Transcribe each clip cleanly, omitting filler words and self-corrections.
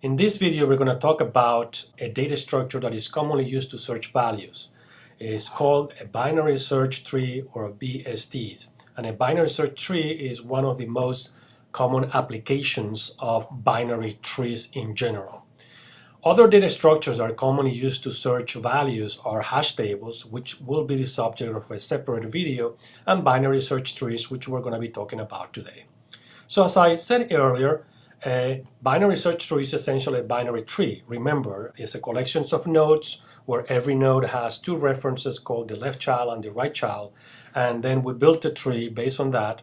In this video, we're going to talk about a data structure that is commonly used to search values. It is called a binary search tree, or BSTs. And a binary search tree is one of the most common applications of binary trees in general. Other data structures that are commonly used to search values are hash tables, which will be the subject of a separate video, and binary search trees, which we're going to be talking about today. So as I said earlier, a binary search tree is essentially a binary tree. Remember, it's a collection of nodes where every node has two references called the left child and the right child. And then we built a tree based on that.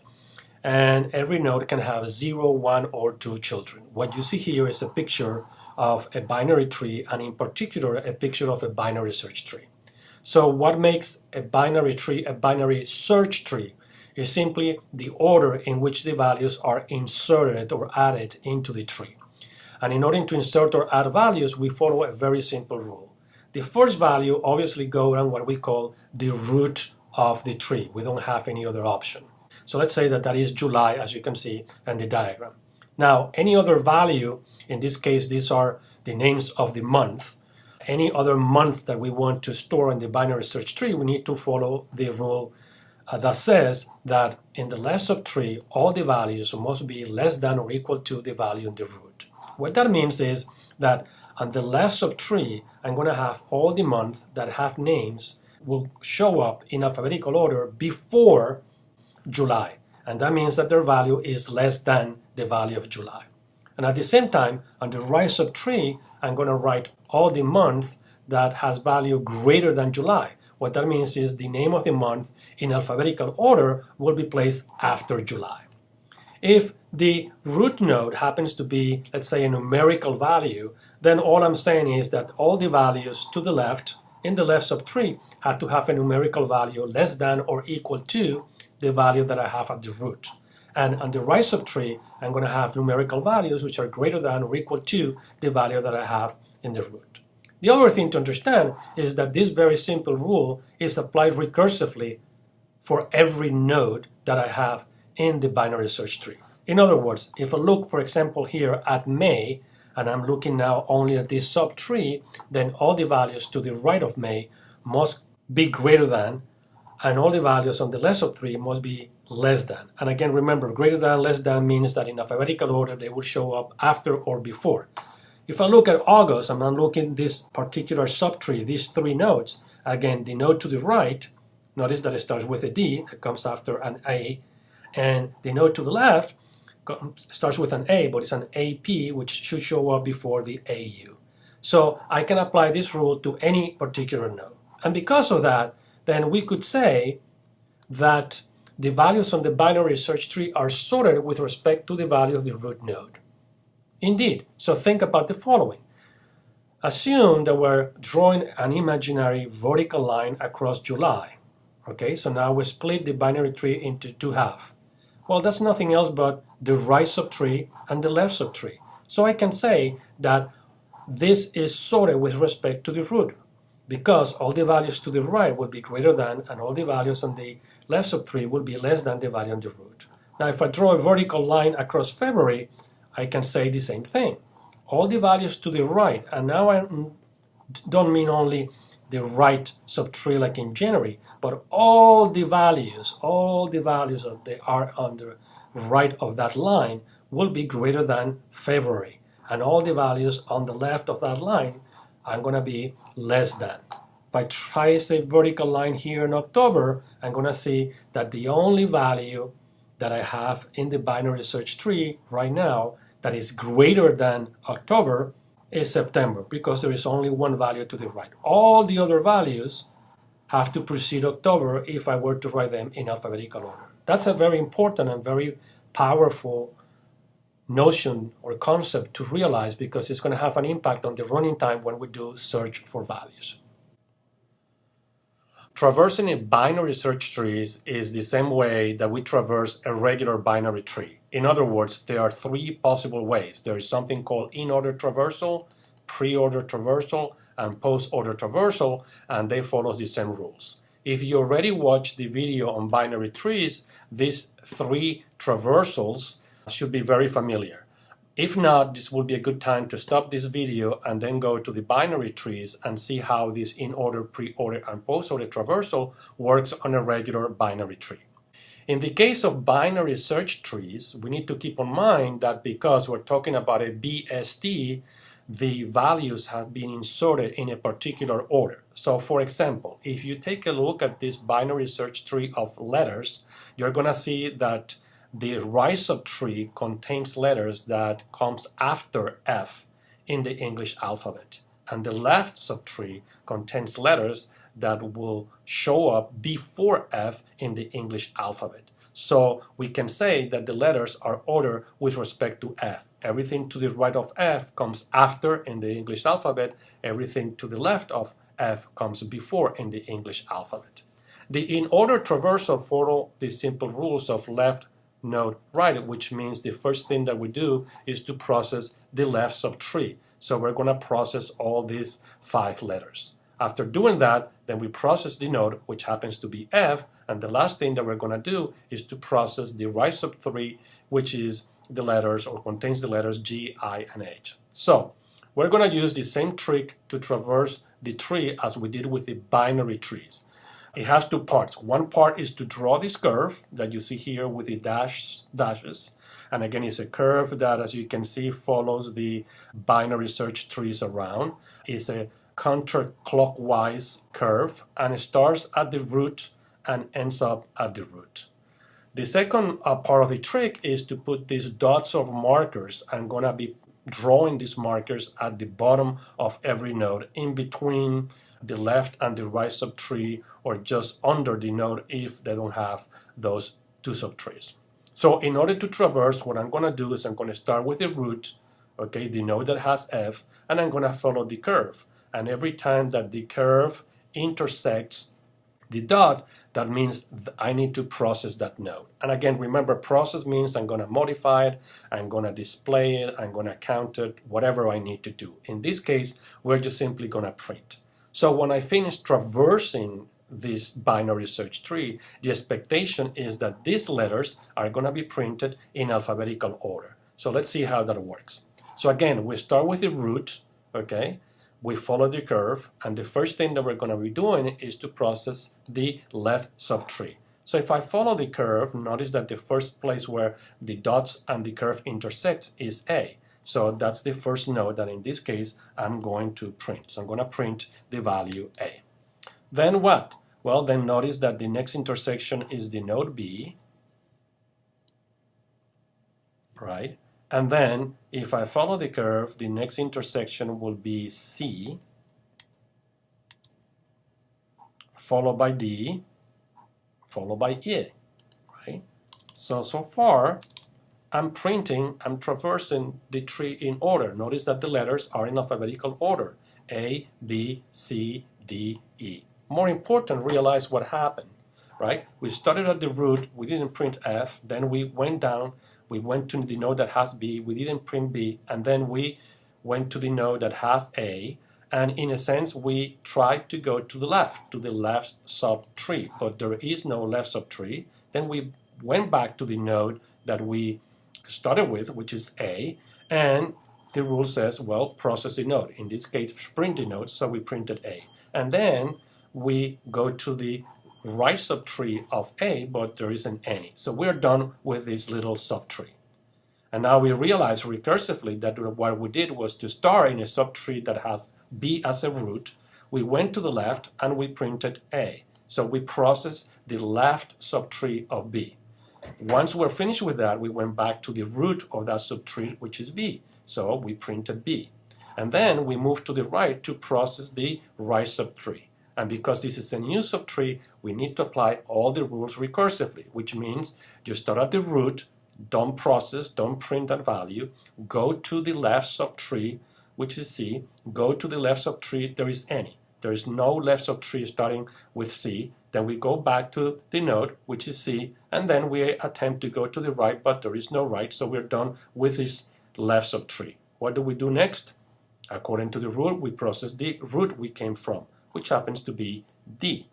And every node can have 0, 1, or 2 children. What you see here is a picture of a binary tree, and in particular, a picture of a binary search tree. So what makes a binary tree a binary search tree is simply the order in which the values are inserted or added into the tree. And in order to insert or add values, we follow a very simple rule. The first value obviously goes on what we call the root of the tree. We don't have any other option. So let's say that is July, as you can see in the diagram. Now, any other value, in this case, these are the names of the month. Any other month that we want to store in the binary search tree, we need to follow the rule that says that in the left subtree, all the values must be less than or equal to the value in the root. What that means is that on the left subtree, I'm going to have all the months that have names will show up in alphabetical order before July. And that means that their value is less than the value of July. And at the same time, on the right subtree, I'm going to write all the months that has value greater than July. What that means is the name of the month in alphabetical order will be placed after July. If the root node happens to be, let's say, a numerical value, then all I'm saying is that all the values to the left, in the left subtree, have to have a numerical value less than or equal to the value that I have at the root. And on the right subtree, I'm going to have numerical values which are greater than or equal to the value that I have in the root. The other thing to understand is that this very simple rule is applied recursively for every node that I have in the binary search tree. In other words, if I look, for example, here at May, and I'm looking now only at this subtree, then all the values to the right of May must be greater than, and all the values on the left subtree must be less than. And again, remember, greater than, less than means that in alphabetical order they will show up after or before. If I look at August, and I'm looking at this particular subtree, these three nodes, again, the node to the right, notice that it starts with a D, that comes after an A, and the node to the left starts with an A, but it's an AP, which should show up before the AU. So I can apply this rule to any particular node. And because of that, then we could say that the values on the binary search tree are sorted with respect to the value of the root node. Indeed. So think about the following. Assume that we're drawing an imaginary vertical line across July. Okay, so now we split the binary tree into two halves. Well, that's nothing else but the right subtree and the left subtree. So I can say that this is sorted with respect to the root, because all the values to the right will be greater than, and all the values on the left subtree will be less than the value on the root. Now, if I draw a vertical line across February, I can say the same thing. All the values to the right, and now I don't mean only the right subtree like in January, but all the values that they are on the right of that line will be greater than February. And all the values on the left of that line are going to be less than. If I trace a vertical line here in October, I'm going to see that the only value that I have in the binary search tree right now that is greater than October is September, because there is only one value to the right. All the other values have to precede October if I were to write them in alphabetical order. That's a very important and very powerful notion or concept to realize, because it's going to have an impact on the running time when we do search for values. Traversing a binary search trees is the same way that we traverse a regular binary tree. In other words, there are three possible ways. There is something called in-order traversal, pre-order traversal, and post-order traversal, and they follow the same rules. If you already watched the video on binary trees, these three traversals should be very familiar. If not, this will be a good time to stop this video and then go to the binary trees and see how this in-order, pre-order, and post-order traversal works on a regular binary tree. In the case of binary search trees, we need to keep in mind that because we're talking about a BST, the values have been inserted in a particular order. So for example, if you take a look at this binary search tree of letters, you're going to see that the right subtree contains letters that comes after F in the English alphabet, and the left subtree contains letters that will show up before F in the English alphabet. So we can say that the letters are ordered with respect to F. Everything to the right of F comes after in the English alphabet. Everything to the left of F comes before in the English alphabet. The in-order traversal follows the simple rules of left node right, which means the first thing that we do is to process the left subtree. So we're going to process all these 5 letters. After doing that, then we process the node, which happens to be F, and the last thing that we're going to do is to process the right subtree, which is the letters or contains the letters G, I, and H. So we're going to use the same trick to traverse the tree as we did with the binary trees. It has 2 parts. One part is to draw this curve that you see here with the dashes. And again, it's a curve that, as you can see, follows the binary search trees around. It's a counterclockwise curve, and it starts at the root and ends up at the root. The second part of the trick is to put these dots of markers. I'm going to be drawing these markers at the bottom of every node, in between the left and the right subtree, or just under the node if they don't have those 2 subtrees. So in order to traverse, what I'm going to do is I'm going to start with the root, okay, the node that has F, and I'm going to follow the curve. And every time that the curve intersects the dot, that means I need to process that node. And again, remember, process means I'm going to modify it, I'm going to display it, I'm going to count it, whatever I need to do. In this case, we're just simply going to print. So when I finish traversing this binary search tree, the expectation is that these letters are going to be printed in alphabetical order. So let's see how that works. So again, we start with the root, okay? We follow the curve, and the first thing that we're going to be doing is to process the left subtree. So if I follow the curve, notice that the first place where the dots and the curve intersect is A. So that's the first node that in this case I'm going to print. So I'm going to print the value A. Then what? Well, then notice that the next intersection is the node B, right? And then if I follow the curve, the next intersection will be C, followed by D, followed by E, right? So far, I'm traversing the tree in order. Notice that the letters are in alphabetical order, A, B, C, D, E. More important, realize what happened, right? We started at the root, we didn't print F, then we went down, we went to the node that has B, we didn't print B, and then we went to the node that has A, and in a sense, we tried to go to the left subtree, but there is no left subtree. Then we went back to the node that we started with, which is A, and the rule says, well, process the node. In this case, print the node, so we printed A. And then we go to the right subtree of A, but there isn't any. So we're done with this little subtree. And now we realize recursively that what we did was to start in a subtree that has B as a root. We went to the left and we printed A. So we processed the left subtree of B. Once we're finished with that, we went back to the root of that subtree, which is B. So we printed B. And then we moved to the right to process the right subtree. And because this is a new subtree, we need to apply all the rules recursively, which means you start at the root, don't process, don't print that value, go to the left subtree, which is C, go to the left subtree, there is any. There is no left subtree starting with C. Then we go back to the node, which is C, and then we attempt to go to the right, but there is no right, so we're done with this left subtree. What do we do next? According to the rule, we process the root we came from, which happens to be D.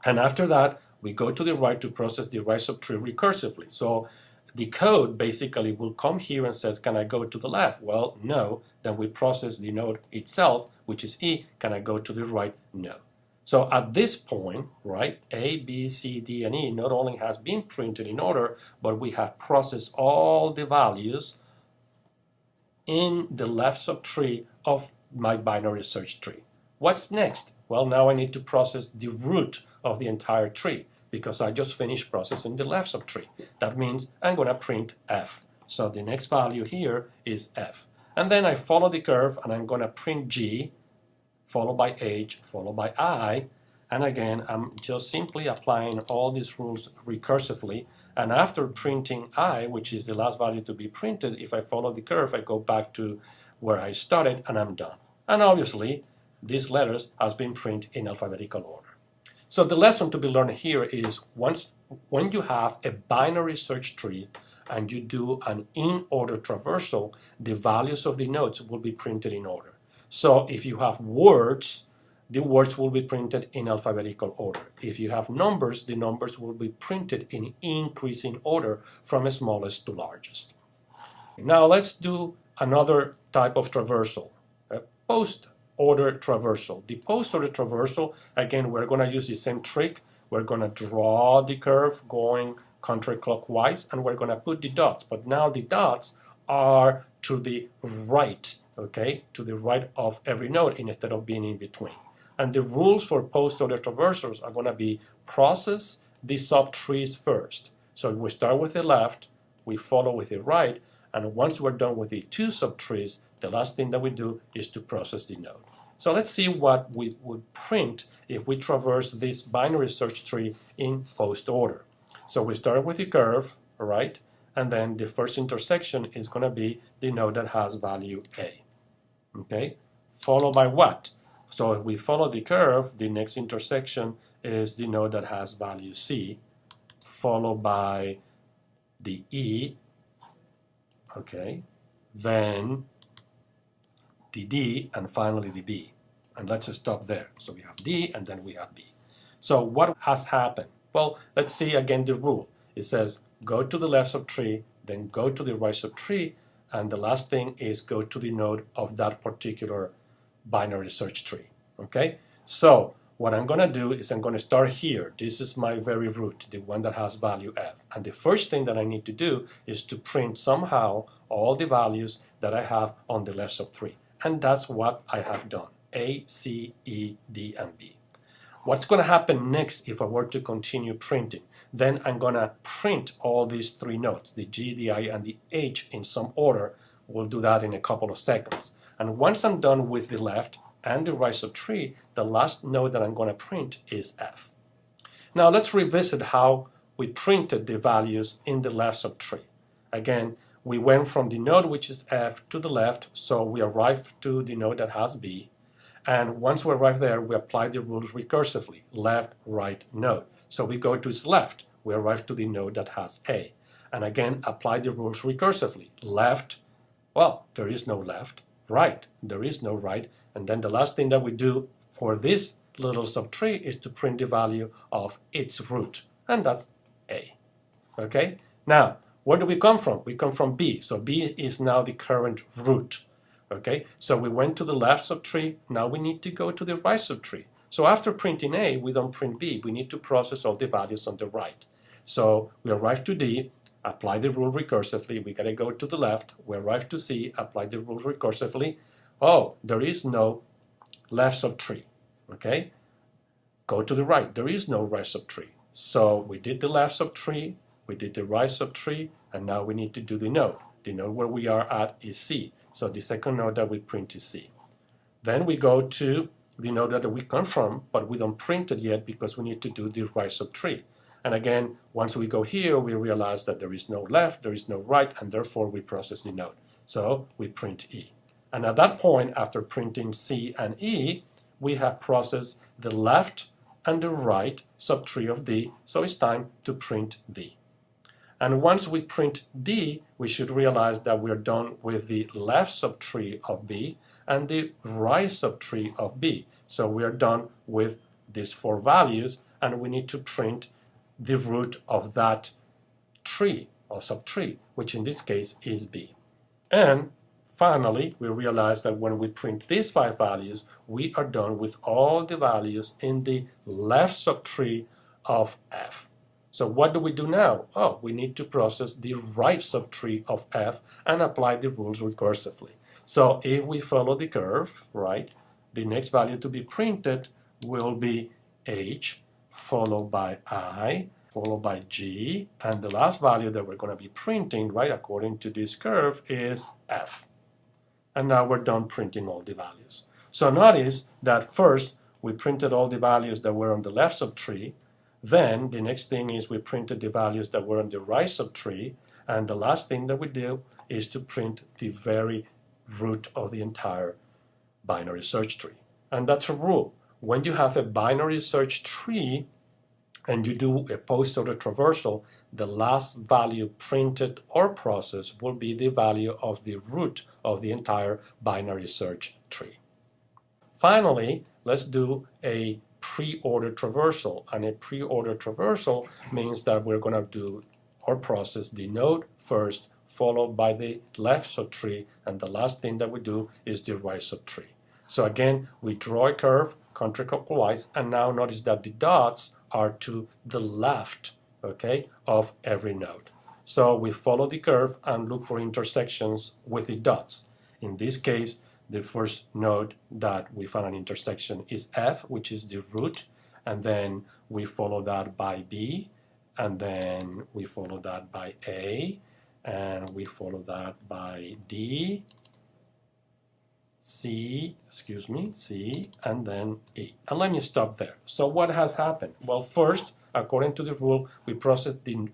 And after that, we go to the right to process the right subtree recursively. So the code basically will come here and says, can I go to the left? Well, no. Then we process the node itself, which is E. Can I go to the right? No. So at this point, right, A, B, C, D, and E not only has been printed in order, but we have processed all the values in the left subtree of my binary search tree. What's next? Well, now I need to process the root of the entire tree because I just finished processing the left subtree. That means I'm going to print F. So the next value here is F. And then I follow the curve and I'm going to print G, followed by H, followed by I. And again, I'm just simply applying all these rules recursively. And after printing I, which is the last value to be printed, if I follow the curve, I go back to where I started and I'm done. And obviously, these letters has been printed in alphabetical order. So the lesson to be learned here is when you have a binary search tree and you do an in-order traversal, the values of the nodes will be printed in order. So if you have words, the words will be printed in alphabetical order. If you have numbers, the numbers will be printed in increasing order from smallest to largest. Now let's do another type of traversal, a post-order traversal. The post-order traversal, again, we're going to use the same trick. We're going to draw the curve going counterclockwise, and we're going to put the dots. But now the dots are to the right, okay, to the right of every node instead of being in between. And the rules for post-order traversals are going to be process the subtrees first. So we start with the left, we follow with the right, and once we're done with the two subtrees, the last thing that we do is to process the node. So let's see what we would print if we traverse this binary search tree in post-order. So we start with the curve, right? And then the first intersection is going to be the node that has value A, okay? Followed by what? So if we follow the curve, the next intersection is the node that has value C, followed by the E, okay, then the D, and finally the B. And let's stop there. So we have D, and then we have B. So what has happened? Well, let's see again the rule. It says go to the left subtree, then go to the right subtree, and the last thing is go to the node of that particular binary search tree, okay? So what I'm going to do is I'm going to start here. This is my very root, the one that has value F. And the first thing that I need to do is to print somehow all the values that I have on the left subtree. And that's what I have done, A, C, E, D, and B. What's going to happen next if I were to continue printing? Then I'm going to print all these three nodes, the G, the I, and the H in some order. We'll do that in a couple of seconds. And once I'm done with the left and the right subtree, the last node that I'm going to print is F. Now let's revisit how we printed the values in the left subtree. Again, we went from the node which is F to the left, so we arrived to the node that has B. And once we arrive there, we apply the rules recursively, left, right, node. So we go to its left, we arrive to the node that has A. And again, apply the rules recursively, left, well, there is no left, right, there is no right. And then the last thing that we do for this little subtree is to print the value of its root, and that's A, okay? Now, where do we come from? We come from B, so B is now the current root. Okay, so we went to the left subtree, now we need to go to the right subtree. So after printing A, we don't print B, we need to process all the values on the right. So we arrive to D, apply the rule recursively, we gotta go to the left, we arrive to C, apply the rule recursively. Oh, there is no left subtree, okay? Go to the right, there is no right subtree. So we did the left subtree, we did the right subtree, and now we need to do the node. The node where we are at is C. So the second node that we print is C. Then we go to the node that we come from, but we don't print it yet because we need to do the right subtree. And again, once we go here, we realize that there is no left, there is no right, and therefore we process the node. So we print E. And at that point, after printing C and E, we have processed the left and the right subtree of D, so it's time to print D. And once we print D, we should realize that we're done with the left subtree of B and the right subtree of B. So we're done with these four values, and we need to print the root of that tree. of sub-tree, which in this case is B. And finally, we realize that when we print these 5 values, we are done with all the values in the left subtree of F. So what do we do now? Oh, we need to process the right subtree of F and apply the rules recursively. So if we follow the curve, right, the next value to be printed will be H, followed by I, followed by G, and the last value that we're going to be printing, right, according to this curve is F. And now we're done printing all the values. So notice that first we printed all the values that were on the left subtree. Then the next thing is we printed the values that were on the right subtree. And the last thing that we do is to print the very root of the entire binary search tree. And that's a rule. When you have a binary search tree and you do a post-order traversal, the last value printed or processed will be the value of the root of the entire binary search tree. Finally, let's do a pre-order traversal. And a pre-order traversal means that we're going to do or process the node first, followed by the left subtree, and the last thing that we do is the right subtree. So again, we draw a curve counterclockwise, and now notice that the dots are to the left, okay, of every node. So we follow the curve and look for intersections with the dots. In this case, the first node that we found an intersection is F, which is the root, and then we follow that by B, and then we follow that by A, and we follow that by D, C, and then E. And let me stop there. So what has happened? Well, first, according to the rule, we process the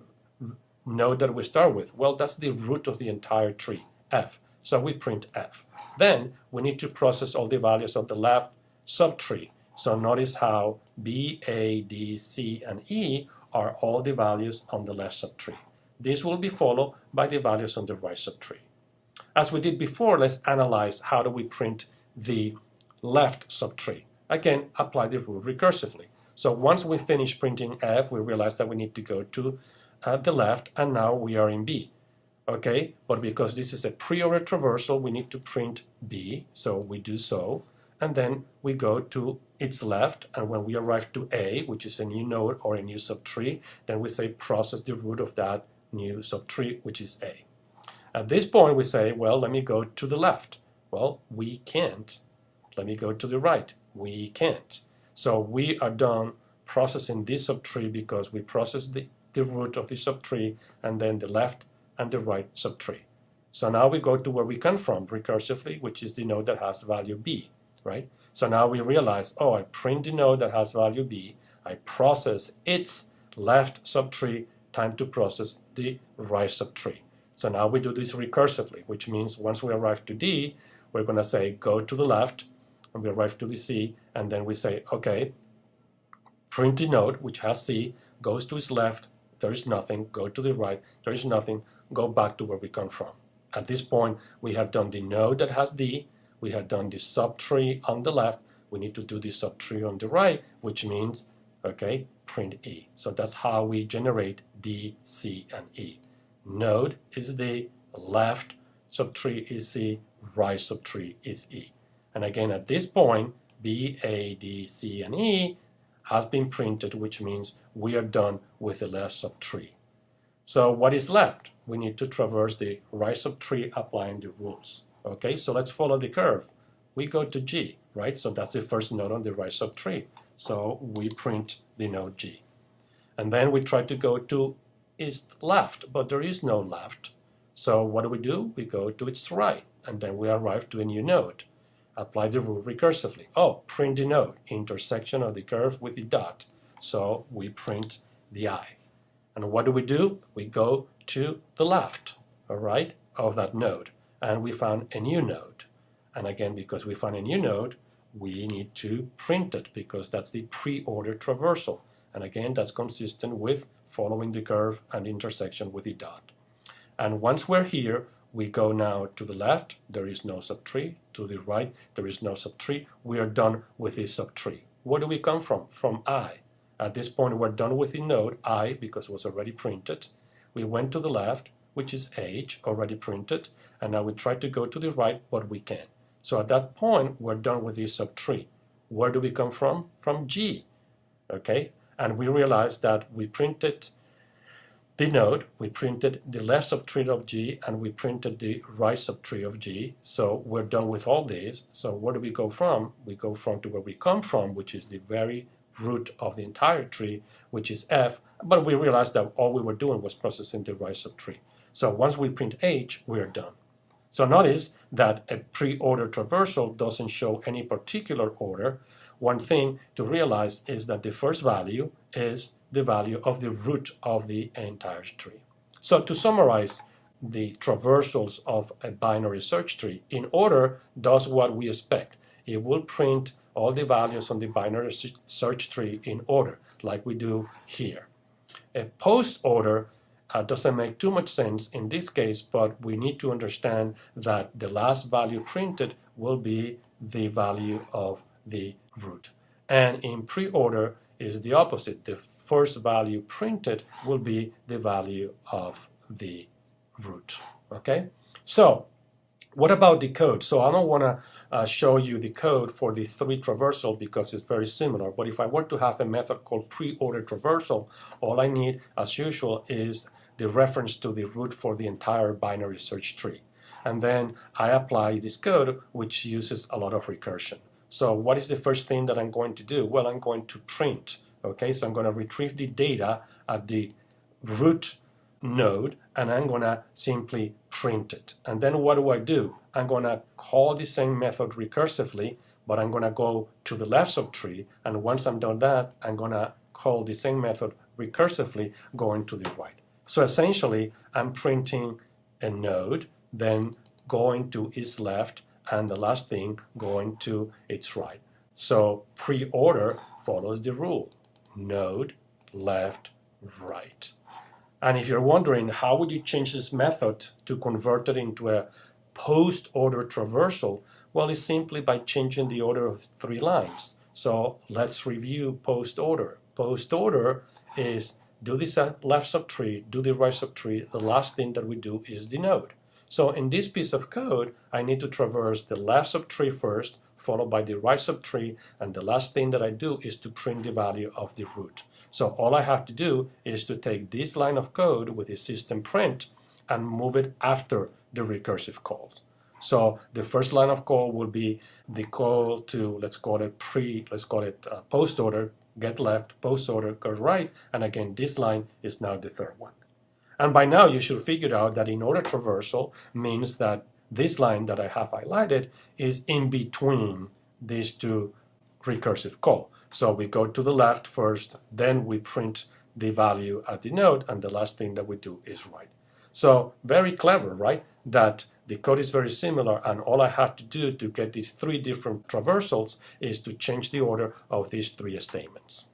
node that we start with. Well, that's the root of the entire tree, F. So we print F. Then we need to process all the values of the left subtree. So notice how B, A, D, C, and E are all the values on the left subtree. This will be followed by the values on the right subtree. As we did before, let's analyze how do we print the left subtree. Again, apply the rule recursively. So once we finish printing F, we realize that we need to go to the left, and now we are in B. Okay, but because this is a pre-order traversal, we need to print B, so we do so, and then we go to its left, and when we arrive to A, which is a new node or a new subtree, then we say process the root of that new subtree, which is A. At this point, we say, well, let me go to the left. Well, we can't. Let me go to the right. We can't. So we are done processing this subtree because we processed the root of the subtree and then the left and the right subtree. So now we go to where we come from recursively, which is the node that has value B, right? So now we realize, oh, I print the node that has value B, I process its left subtree, time to process the right subtree. So now we do this recursively, which means once we arrive to D, we're going to say go to the left, and we arrive to the C, and then we say, okay, print the node, which has C, goes to its left, there is nothing, go to the right, there is nothing, go back to where we come from. At this point, we have done the node that has D, we have done the subtree on the left, we need to do the subtree on the right, which means, okay, print E. So that's how we generate D, C, and E. Node is D, left subtree is C, right subtree is E. And again, at this point, B, A, D, C, and E has been printed, which means we are done with the left subtree. So what is left? We need to traverse the right subtree applying the rules. Okay, so let's follow the curve. We go to G, right? So that's the first node on the right subtree. So we print the node G. And then we try to go to its left, but there is no left. So what do? We go to its right, and then we arrive to a new node. Apply the rule recursively. Oh, print the node, intersection of the curve with the dot. So we print the I. And what do? We go to the left, all right, of that node, and we found a new node. And again, because we found a new node, we need to print it because that's the pre-order traversal. And again, that's consistent with following the curve and intersection with the dot. And once we're here, we go now to the left, there is no subtree. To the right, there is no subtree. We are done with this subtree. Where do we come from? From I. At this point, we're done with the node I because it was already printed. We went to the left, which is H, already printed, and now we try to go to the right, but we can. So at that point, we're done with this subtree. Where do we come from? From G, okay? And we realized that we printed the node, we printed the left subtree of G, and we printed the right subtree of G. So we're done with all these. So where do we go from? We go from to where we come from, which is the very root of the entire tree, which is F. But we realized that all we were doing was processing the right subtree. So once we print H, we're done. So notice that a pre-order traversal doesn't show any particular order. One thing to realize is that the first value is the value of the root of the entire tree. So to summarize, the traversals of a binary search tree, in order does what we expect. It will print all the values on the binary search tree in order, like we do here. A post order doesn't make too much sense in this case, but we need to understand that the last value printed will be the value of the root. And in pre-order is the opposite. The first value printed will be the value of the root. Okay? So what about the code? So I don't want to show you the code for the 3 traversal because it's very similar. But if I were to have a method called pre-order traversal, all I need, as usual, is the reference to the root for the entire binary search tree. And then I apply this code, which uses a lot of recursion. So what is the first thing that I'm going to do? Well, I'm going to print. Okay, so I'm going to retrieve the data at the root node, and I'm going to simply print it. And then what do? I'm going to call the same method recursively, but I'm going to go to the left subtree, and once I'm done that, I'm going to call the same method recursively going to the right. So essentially, I'm printing a node, then going to its left, and the last thing going to its right. So pre-order follows the rule: node, left, right. And if you're wondering how would you change this method to convert it into a post-order traversal, well, it's simply by changing the order of 3 lines. So let's review post-order. Post-order is do this left subtree, do the right subtree. The last thing that we do is the node. So in this piece of code, I need to traverse the left subtree first, followed by the right subtree, and the last thing that I do is to print the value of the root. So all I have to do is to take this line of code with the system print and move it after the recursive calls. So the first line of call will be the call to, let's call it post order, get left, post order, go right, and again this line is now the third one. And by now you should figure out that in order traversal means that this line that I have highlighted is in between these 2 recursive calls. So we go to the left first, then we print the value at the node, and the last thing that we do is right. So very clever, right? That the code is very similar, and all I have to do to get these 3 different traversals is to change the order of these 3 statements.